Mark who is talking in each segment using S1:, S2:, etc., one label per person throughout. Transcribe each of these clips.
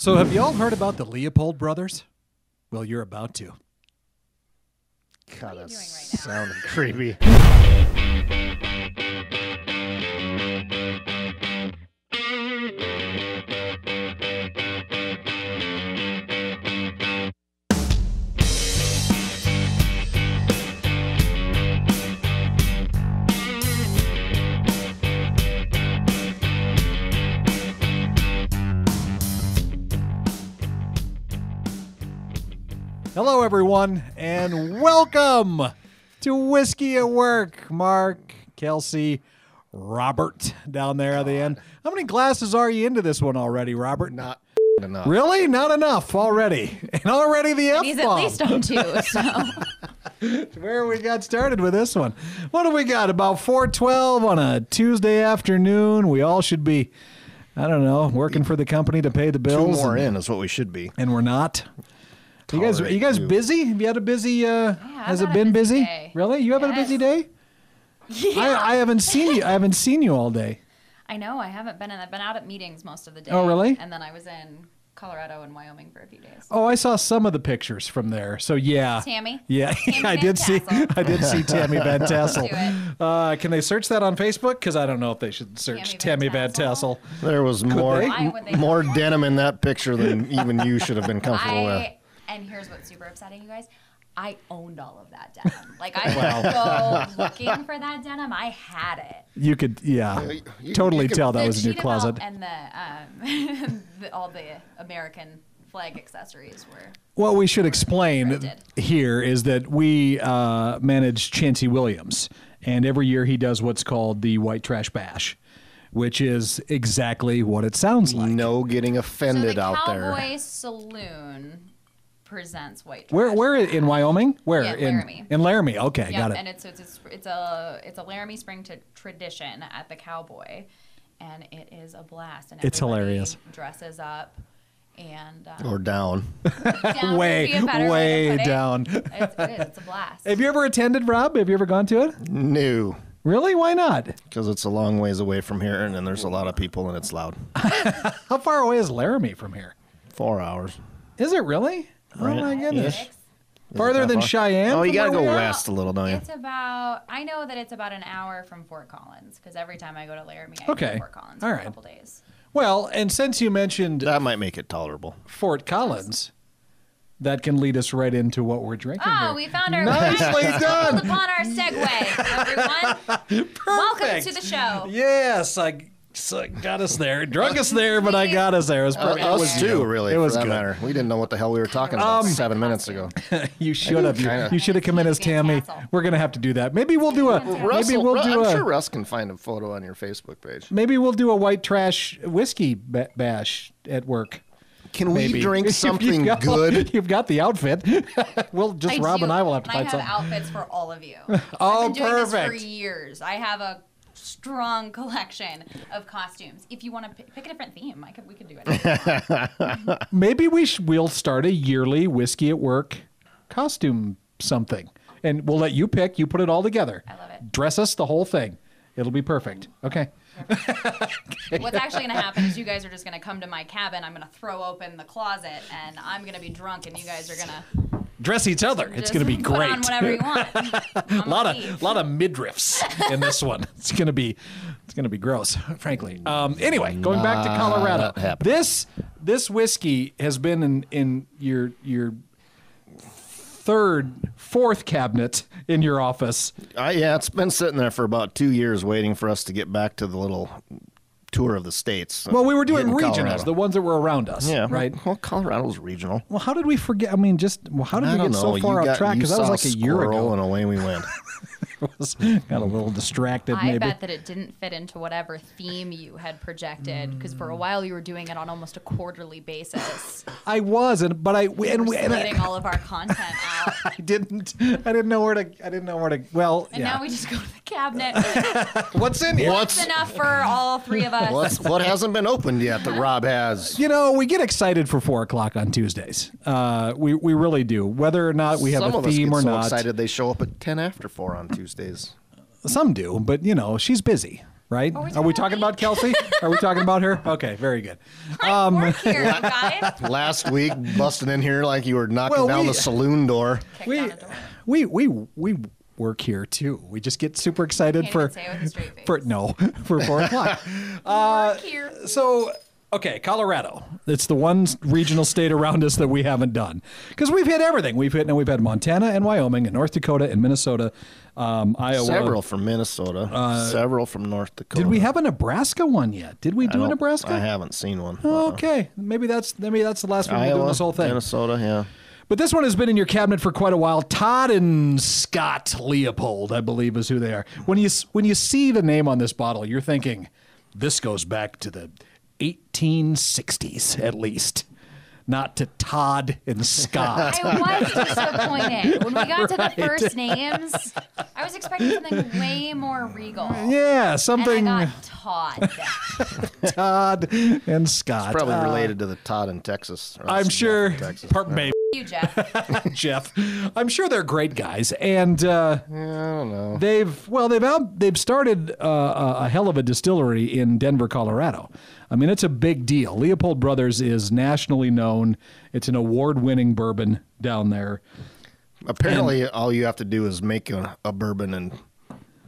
S1: So have you all heard about the Leopold brothers? Well, you're about to.
S2: God,
S3: What are you
S2: that's
S3: doing right now?
S2: sounding creepy.
S1: Hello, everyone, and welcome to Whiskey at Work. Mark, Kelsey, Robert down there at the end. How many glasses are you into this one already, Robert?
S2: Not enough.
S1: Really? Not enough already. And already the F-bomb.
S3: He's at least on 2, so.
S1: Where we got started with this one. What do we got? About 4:12 on a Tuesday afternoon. We all should be, I don't know, working for the company to pay the
S2: Two
S1: bills.
S2: more in is what we should be.
S1: And we're not. Are you
S2: Tolerate
S1: guys
S2: two.
S1: busy? Have you had a busy, has it
S3: had a
S1: been
S3: busy
S1: busy?
S3: day.
S1: Really? You having a busy day?
S3: Yeah.
S1: I haven't seen you. I haven't seen you all day.
S3: I know, I haven't been in. I've been out at meetings most of the day.
S1: Oh, really?
S3: And then I was in Colorado and Wyoming for a few days.
S1: Oh, I saw some of the pictures from there. So yeah.
S3: Tammy?
S1: Yeah,
S3: Tammy
S1: I
S3: Van
S1: did see.
S3: Tassel.
S1: I did see Tammy Van Tassel.
S3: Do it.
S1: Can they search that on Facebook? Because I don't know if they should search Tammy
S3: Tammy
S1: Van
S3: Van
S1: Tassel.
S2: There was more
S1: they?
S3: Why would they
S2: more
S3: not?
S2: denim in that picture than even you should have been comfortable with.
S3: And here's what's super upsetting, you guys. I owned all of that denim. Like, I didn't go looking for that denim. I had it.
S1: You could, yeah,
S2: You-
S1: totally
S2: you could-
S1: tell that
S3: The
S1: was in your
S3: cheetah belt
S1: closet.
S3: And all the American flag accessories were.
S1: What we should explain
S3: Printed.
S1: here is that we manage Chancey Williams, and every year he does what's called the White Trash Bash, which is exactly what it sounds like.
S2: No getting
S3: So
S2: offended
S3: the
S2: out
S3: Cowboy
S2: there.
S3: Saloon presents White
S1: Where
S3: Trash.
S1: in Wyoming? Where
S3: Yeah,
S1: in
S3: Laramie.
S1: In Laramie. Okay,
S3: Yeah,
S1: got it.
S3: and it's a Laramie Spring tradition at the Cowboy, and it is a blast. And
S1: It's
S3: everybody
S1: hilarious.
S3: Dresses up, and
S2: Or down.
S3: down would be a better way to
S1: way
S3: put it.
S1: down.
S3: It is. It's a blast.
S1: Have you ever attended, Rob? Have you ever gone to it?
S2: No.
S1: Really? Why not?
S2: Because it's a long ways away from here, and then there's a lot of people, and it's loud.
S1: How far away is Laramie from here?
S2: 4 hours.
S1: Is it really? Oh
S2: Right.
S1: my goodness.
S2: Ish.
S1: Farther
S2: that
S1: than
S2: far?
S1: Cheyenne?
S2: Oh, you
S1: from
S2: gotta
S1: where
S2: go
S1: we are?
S2: west a little, don't you?
S3: It's about. I know that it's about an hour from Fort Collins because every time I go to Laramie, I go
S1: Okay.
S3: to Fort Collins
S1: All
S3: for
S1: right.
S3: a couple days.
S1: Well, and since you mentioned
S2: That might make it tolerable.
S1: Fort Collins, that can lead us right into what we're drinking
S3: Oh,
S1: here.
S3: we found our
S1: Nicely done.
S3: upon our segue, everyone. Welcome to the show.
S1: Yes, I got us there. Drunk us there, but I got us there. It was perfect.
S2: Us too, really,
S1: It was
S2: for that
S1: good.
S2: matter. We didn't know what the hell we were talking about 7 minutes ago.
S1: You should have.
S2: kinda-
S1: You should have come in as Tammy.
S3: Castle.
S1: We're gonna have to do that. Maybe we'll do a. Maybe
S2: Russell,
S1: we'll do
S2: I'm
S1: a.
S2: sure Russ can find a photo on your Facebook page.
S1: Maybe we'll do a white trash whiskey bash at work.
S2: Can
S1: Maybe
S2: we drink
S1: If
S2: something
S1: you've got-
S2: good?
S1: You've got the outfit. We'll just Rob
S3: do,
S1: and I will have to
S3: and
S1: find
S3: I
S1: something.
S3: have outfits for all of you.
S1: Oh,
S3: I've been doing this for
S1: perfect.
S3: years. I have a strong collection of costumes. If you want to pick a different theme, we could do it.
S1: Maybe we'll start a yearly whiskey at work costume something, and we'll let you pick. You put it all together.
S3: I love it.
S1: Dress us the whole thing. It'll be perfect. Okay.
S3: What's actually going to happen is you guys are just going to come to my cabin. I'm going to throw open the closet, and I'm going to be drunk, and you guys are going to
S1: Dress each other. It's
S3: just
S1: going to be
S3: put
S1: great.
S3: on whatever you want.
S1: a lot of midriffs in this one. It's going to be gross, frankly. Anyway, going back to Colorado.
S2: Not happening.
S1: This whiskey has been in your fourth cabinet in your office.
S2: Yeah, it's been sitting there for about 2 years waiting for us to get back to the little tour of the states.
S1: Well, we were doing
S2: Hitting
S1: regionals,
S2: Colorado.
S1: the ones that were around us.
S2: Yeah,
S1: right.
S2: Well, Colorado's regional.
S1: Well, how did we forget? I mean, how did
S2: I
S1: we
S2: don't
S1: get so
S2: know.
S1: far
S2: You
S1: off track?
S2: you
S1: Because that was
S2: saw
S1: like a year
S2: squirrel
S1: ago.
S2: and away we went.
S1: Got a little distracted,
S3: I
S1: maybe.
S3: bet that it didn't fit into whatever theme you had projected, because for a while you were doing it on almost a quarterly basis.
S1: I was, but I
S3: We're splitting all of our content out.
S1: I didn't know where to. Well,
S3: And
S1: yeah.
S3: now we just go to the cabinet.
S1: What's in here?
S3: That's enough for all three of us.
S2: What hasn't been opened yet that Rob has?
S1: You know, we get excited for 4:00 on Tuesdays. We really do, whether or not we have
S2: Some
S1: a
S2: of us
S1: theme
S2: get
S1: or
S2: so
S1: not.
S2: excited they show up at 10 after 4 on Tuesdays.
S1: Some do, but you know, she's busy, right?
S3: Are we
S1: Are we
S3: talking
S1: talking about Kelsey? Are we talking about her? Okay, very good.
S3: Work here, you guys.
S2: Last week, busting in here like you were knocking
S1: Well,
S2: down
S1: we-
S2: the saloon door.
S3: Kick
S1: We
S3: down the door.
S1: we work here too. We just get super excited
S3: Can't
S1: for
S3: even say it with a straight face.
S1: for 4 o'clock.
S3: Work here.
S1: So, okay, Colorado. It's the one regional state around us that we haven't done because we've hit everything. We've hit Montana and Wyoming and North Dakota and Minnesota, Iowa.
S2: Several from Minnesota. Several from North Dakota.
S1: Did we have a Nebraska one yet? Did we do a Nebraska?
S2: I haven't seen one.
S1: Oh, okay, maybe that's the last one we're doing
S2: Iowa,
S1: this whole thing.
S2: Minnesota, yeah.
S1: But this one has been in your cabinet for quite a while. Todd and Scott Leopold, I believe, is who they are. When you see the name on this bottle, you're thinking this goes back to the 1860s at least, not to Todd and Scott.
S3: I was disappointed when we got to the first names. I was expecting something way more regal.
S1: Yeah, something
S3: And I got Todd.
S1: Todd and Scott.
S2: Probably related to the Todd in Texas. or
S1: I'm sure.
S2: Texas.
S1: Maybe
S3: You, Jeff.
S1: Jeff. I'm sure they're great guys, and
S2: I don't know.
S1: they've started a hell of a distillery in Denver, Colorado. I mean, it's a big deal. Leopold Brothers is nationally known. It's an award-winning bourbon down there.
S2: Apparently, all you have to do is make a bourbon and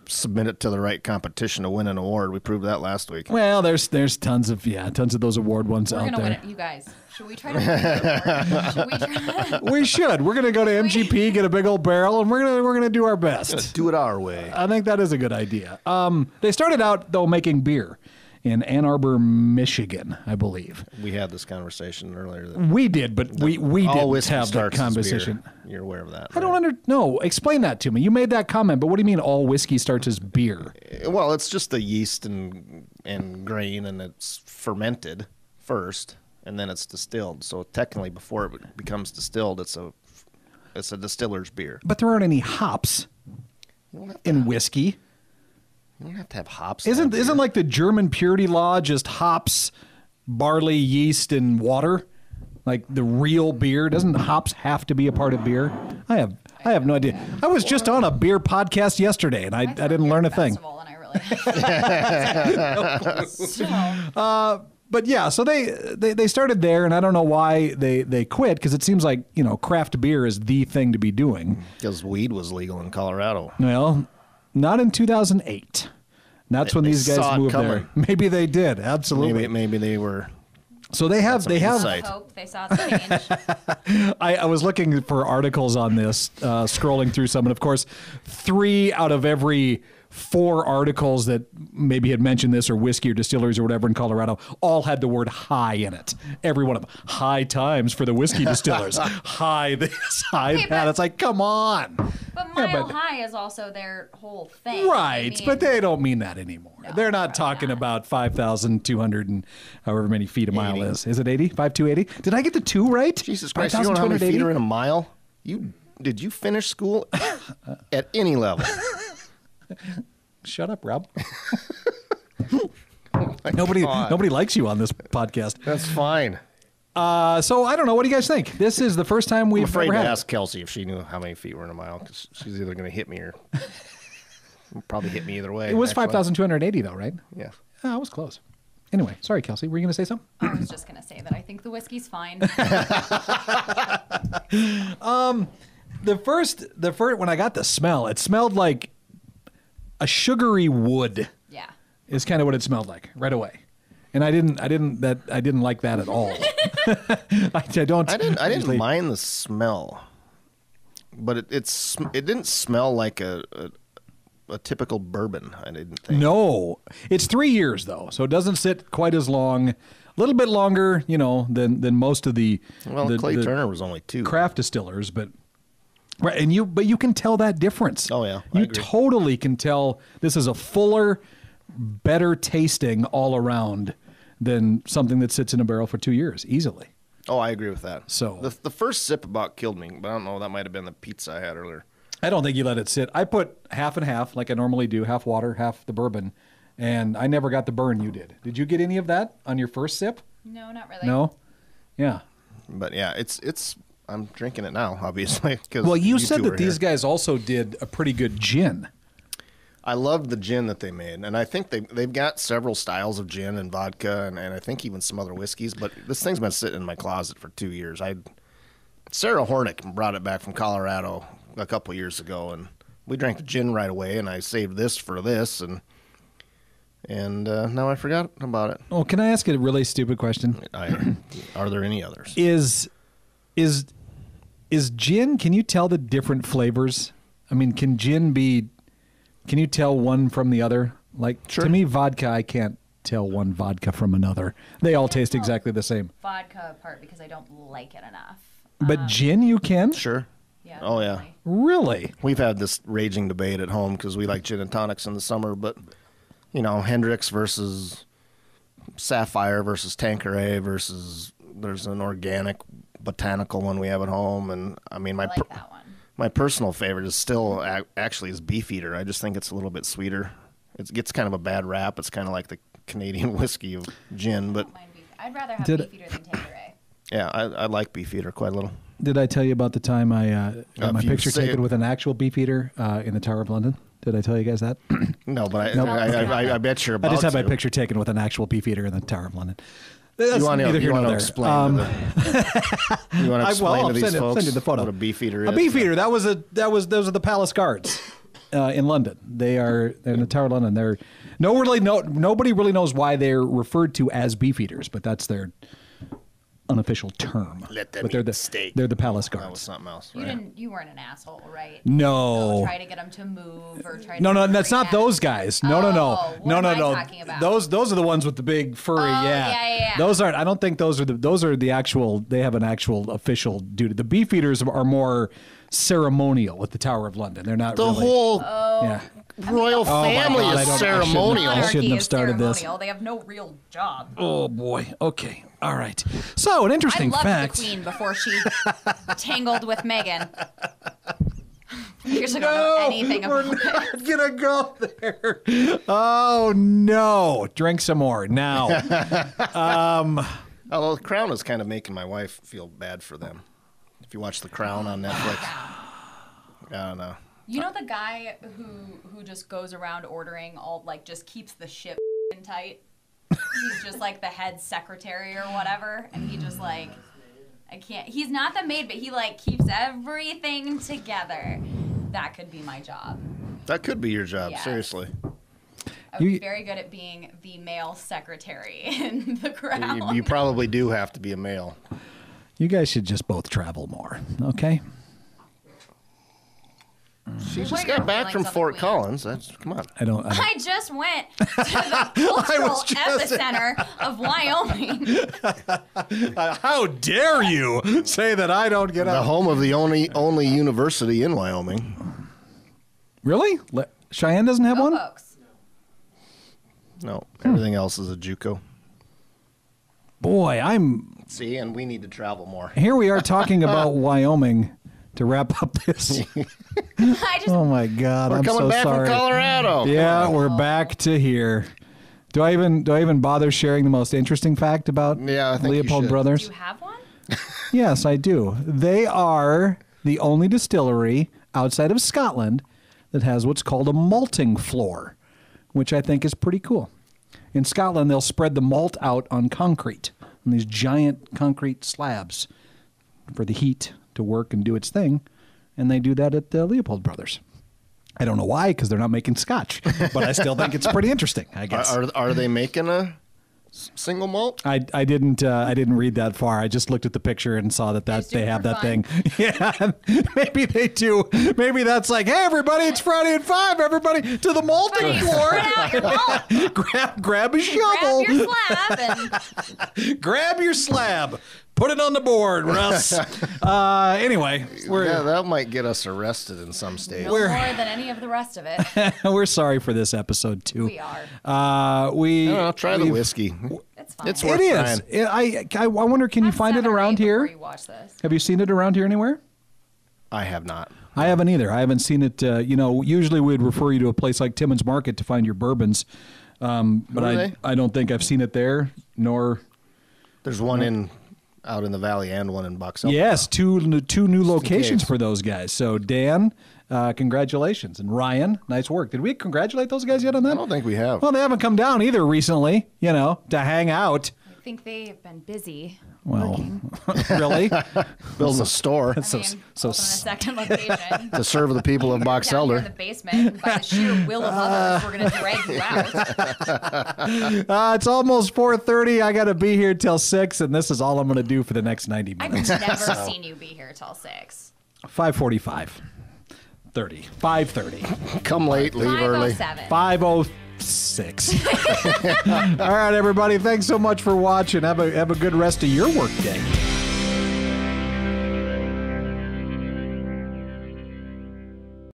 S2: submit it to the right competition to win an award. We proved that last week.
S1: Well, there's tons of those award ones
S3: We're
S1: out
S3: going to win
S1: there.
S3: it. You guys, should we try to win it? Should we try?
S1: We should. We're going to go to MGP, get a big old barrel, and we're gonna do our best.
S2: Do it our way.
S1: I think that is a good idea. They started out though making beer in Ann Arbor, Michigan, I believe.
S2: We had this conversation earlier. That
S1: We did, but we
S2: all
S1: didn't
S2: whiskey
S1: have that
S2: starts as beer.
S1: conversation.
S2: You're aware of that.
S1: I don't no. Explain that to me. You made that comment, but what do you mean all whiskey starts as beer?
S2: Well, it's just the yeast and grain, and it's fermented first, and then it's distilled. So technically, before it becomes distilled, it's a distiller's beer.
S1: But there aren't any hops in whiskey.
S2: You don't have to have hops. in a
S1: Isn't
S2: beer.
S1: like the German purity law just hops, barley, yeast, and water? Like the real beer? Doesn't hops have to be a part of beer? I have no idea. I was just on a beer podcast yesterday, and I didn't learn a thing.
S3: Festival, and I really so,
S1: But yeah, so they started there, and I don't know why they quit, because it seems like, craft beer is the thing to be doing.
S2: Because weed was legal in Colorado.
S1: Well, not in 2008. That's when
S2: They
S1: these guys
S2: saw it
S1: moved there.
S2: coming.Maybe
S1: they did. Absolutely.
S2: Maybe they were.
S1: So they have
S2: insight.
S3: hope they saw the change.
S1: I was looking for articles on this, scrolling through some, and of course, 3 out of every 4 articles that maybe had mentioned this, or whiskey or distilleries or whatever in Colorado, all had the word high in it. Every one of them. High times for the whiskey distillers. High this, high
S3: Okay,
S1: that.
S3: but-
S1: It's like, come on.
S3: But
S1: Yeah,
S3: Mile
S1: but-
S3: High is also their whole thing.
S1: Right,
S3: I mean,
S1: but they don't mean that anymore.
S3: No,
S1: They're not
S3: probably
S1: talking
S3: not.
S1: about 5,200 and however many feet a mile
S2: 80.
S1: is. Is it 80? 5,280? Did I get the 2 right?
S2: Jesus Christ! You don't know how many feet are in a mile? Did you finish school at any level?
S1: Shut up, Rob.
S2: God.
S1: Nobody likes you on this podcast.
S2: That's fine.
S1: So I don't know. What do you guys think? This is the first time
S2: I'm
S1: we've
S2: afraid
S1: ever
S2: to
S1: had.
S2: ask Kelsey if she knew how many feet were in a mile, because she's either going to hit me or probably hit me either way.
S1: It was
S2: actually.
S1: 5,280 though, right?
S2: Yeah.
S1: Oh, I was close. Anyway, sorry, Kelsey. Were you going to say something?
S3: I was just going to say that I think the whiskey's fine.
S1: The first when I got the smell, it smelled like a sugary wood.
S3: Yeah.
S1: Is kind of what it smelled like right away. And I didn't like that at all. I
S2: didn't
S1: usually-
S2: mind the smell, but it didn't smell like a typical bourbon. I didn't think.
S1: No, it's 3 years though, so it doesn't sit quite as long. A little bit longer, than most of the
S2: Clay
S1: the
S2: Turner was only 2.
S1: craft distillers, but right, but you can tell that difference.
S2: Oh, yeah, I
S1: you
S2: agree.
S1: totally can tell this is a fuller, better tasting all around than something that sits in a barrel for 2 years easily.
S2: Oh, I agree with that.
S1: So-
S2: the first sip about killed me, but I don't know. That might have been the pizza I had earlier.
S1: I don't think you let it sit. I put half and half, like I normally do, half water, half the bourbon, and I never got the burn you did. Did you get any of that on your first sip?
S3: No, not really.
S1: No? Yeah.
S2: But yeah, it's. I'm drinking it now, obviously. 'cause
S1: Well, you
S2: two
S1: said
S2: were
S1: that these
S2: here.
S1: guys also did a pretty good gin.
S2: I love the gin that they made, and I think they've got several styles of gin and vodka, and I think even some other whiskeys. But this thing's been sitting in my closet for 2 years. Sarah Hornick brought it back from Colorado a couple years ago, and we drank the gin right away. And I saved this for this, and now I forgot about it.
S1: Oh, can I ask a really stupid question?
S2: Are there any others?
S1: Is gin? Can you tell the different flavors? I mean, can you tell one from the other? Like,
S2: Sure.
S1: To me, vodka, I can't tell one vodka from another. They all taste exactly the same.
S3: Vodka apart because I don't like it enough.
S1: But gin, you can?
S2: Sure.
S3: Yeah.
S2: Oh, yeah.
S3: definitely.
S1: Really?
S2: We've had this raging debate at home because we like gin and tonics in the summer, but, Hendrix versus Sapphire versus Tanqueray versus there's an organic botanical one we have at home. And, I mean,
S3: I like that one.
S2: my personal favorite is still actually is Beefeater. I just think it's a little bit sweeter. It gets kind of a bad rap. It's kind of like the Canadian whiskey of gin, but
S3: I'd rather have
S1: Did-
S3: Beefeater than Tanqueray.
S2: yeah, I like Beefeater quite a little.
S1: Did I tell you about the time I got my
S2: if you
S1: picture
S2: say
S1: taken
S2: it.
S1: with an actual Beefeater in the Tower of London? Did I tell you guys that?
S2: No, but
S1: Nope.
S2: I bet you're about
S1: I just had my
S2: to.
S1: picture taken with an actual Beefeater in the Tower of London.
S2: You
S1: That's
S2: want
S1: neither here
S2: to
S1: nor there.
S2: explain to you want to explain
S1: I'll
S2: to these
S1: send
S2: folks
S1: you the photo.
S2: what a Beefeater is?
S1: A Beefeater. Those are the Palace Guards in London. They're in the Tower of London. Nobody really knows why they're referred to as Beefeaters, but that's their unofficial term.
S2: Let them
S1: but they're
S2: eat
S1: the
S2: steak.
S1: They're the Palace
S2: That was
S1: Guards.
S2: something else.
S3: You
S2: Right?
S3: you weren't an asshole, right?
S1: No.
S3: Try to get them to move or try.
S1: No,
S3: to
S1: that's not
S3: react.
S1: those guys. No.
S3: What am I talking about?
S1: Those are the ones with the big furry.
S3: yeah.
S1: Those aren't. I don't think those are the actual. They have an actual official duty. The Beefeaters are more ceremonial at the Tower of London. They're not
S2: The
S1: really.
S2: whole
S1: Yeah.
S2: royal
S1: my
S2: family
S1: God, I
S2: is
S1: don't-
S2: ceremonial.
S1: I shouldn't have
S3: is
S1: started this.
S3: ceremonial. They have no real job.
S1: Oh boy. Okay. All right. So an
S3: I
S1: interesting
S3: loved
S1: fact.
S3: the Queen before she tangled with Meghan. You guys don't know anything about it.
S1: Not gonna go there. Oh no! Drink some more now.
S2: Although The Crown is kind of making my wife feel bad for them. If you watch The Crown on Netflix, I don't know.
S3: You know the guy who just goes around ordering all just keeps the ship tight. He's just like the head secretary or whatever, and he just I can't. He's not the maid, but he keeps everything together. That could be my job.
S2: That could be your job,
S3: Yes.
S2: seriously.
S3: I would be very good at being the male secretary in the Crown.
S2: You probably do have to be a male.
S1: You guys should just both travel more, okay?
S2: She
S3: What
S2: just
S3: are your
S2: got back from
S3: feelings on the
S2: Fort
S3: Queen?
S2: Collins. Come on.
S1: I don't.
S3: I just went to the cultural epicenter of Wyoming.
S1: How dare you say that I don't get
S2: The
S1: out?
S2: home of the only university in Wyoming.
S1: Really? Cheyenne doesn't have
S3: Go
S1: one?
S3: folks.
S2: No, everything else is a JUCO.
S1: Boy,
S2: See, and we need to travel more.
S1: here we are talking about Wyoming to wrap up this.
S3: I just
S1: Oh my God,
S2: We're
S1: I'm
S2: coming
S1: so
S2: back
S1: sorry.
S2: from Colorado.
S1: Yeah, we're back to here. Do I even bother sharing the most interesting fact about
S2: Yeah, I think you
S1: Leopold
S2: should.
S1: Brothers?
S3: do you have one?
S1: Yes, I do. They are the only distillery outside of Scotland that has what's called a malting floor, which I think is pretty cool. In Scotland, they'll spread the malt out on concrete, on these giant concrete slabs for the heat to work and do its thing, and they do that at the Leopold Brothers. I don't know why, because they're not making scotch, but I still think it's pretty interesting, I guess.
S2: Are they making a single malt?
S1: I didn't read that far. I just looked at the picture and saw that
S3: Just do
S1: they
S3: it
S1: have
S3: for
S1: that
S3: fun.
S1: thing. Yeah, maybe they do. Maybe that's like, hey everybody, it's Friday at 5. Everybody to the malting
S3: Buddy,
S1: floor.
S3: spread out your malt.
S1: grab a shovel.
S3: Grab your slab and
S1: Grab your slab. Put it on the board, Russ. Anyway,
S2: Yeah, that might get us arrested in some states.
S3: no more than any of the rest of it.
S1: we're sorry for this episode too.
S3: We are.
S2: Try the whiskey.
S3: It's fine.
S2: It's
S1: It
S2: worth
S1: is.
S2: trying.
S1: I wonder, can you
S3: Have
S1: find it
S3: 7 or 8
S1: around
S3: before
S1: here?
S3: you watch this.
S1: Have you seen it around here anywhere?
S2: I have not.
S1: I haven't either. I haven't seen it. Usually we'd refer you to a place like Timmins Market to find your bourbons, but
S2: Are they?
S1: I don't think I've seen it there. Nor
S2: There's one in out in the valley and one in Box Elder.
S1: Yes, two new locations
S2: case.
S1: for those guys. So Dan, congratulations, and Ryan, nice work. Did we congratulate those guys yet on that?
S2: I don't think we have.
S1: Well, they haven't come down either recently, to hang out.
S3: I think they've been busy.
S1: Well,
S3: working.
S1: really?
S2: Building a store
S3: I mean,
S1: so
S3: open a second location.
S2: to serve the people of Box
S3: Down here in
S2: Elder.
S3: the basement, and by the sheer will of others, we're going to drag you out.
S1: It's almost 4:30. I got to be here till 6, and this is all I'm going to do for the next 90
S3: I've
S1: minutes.
S3: never seen you be here till 6.
S1: 5:45. 5:30.
S2: Come late, leave early.
S3: 5:07.
S1: 5:06. All right, everybody. Thanks so much for watching. Have a good rest of your work day.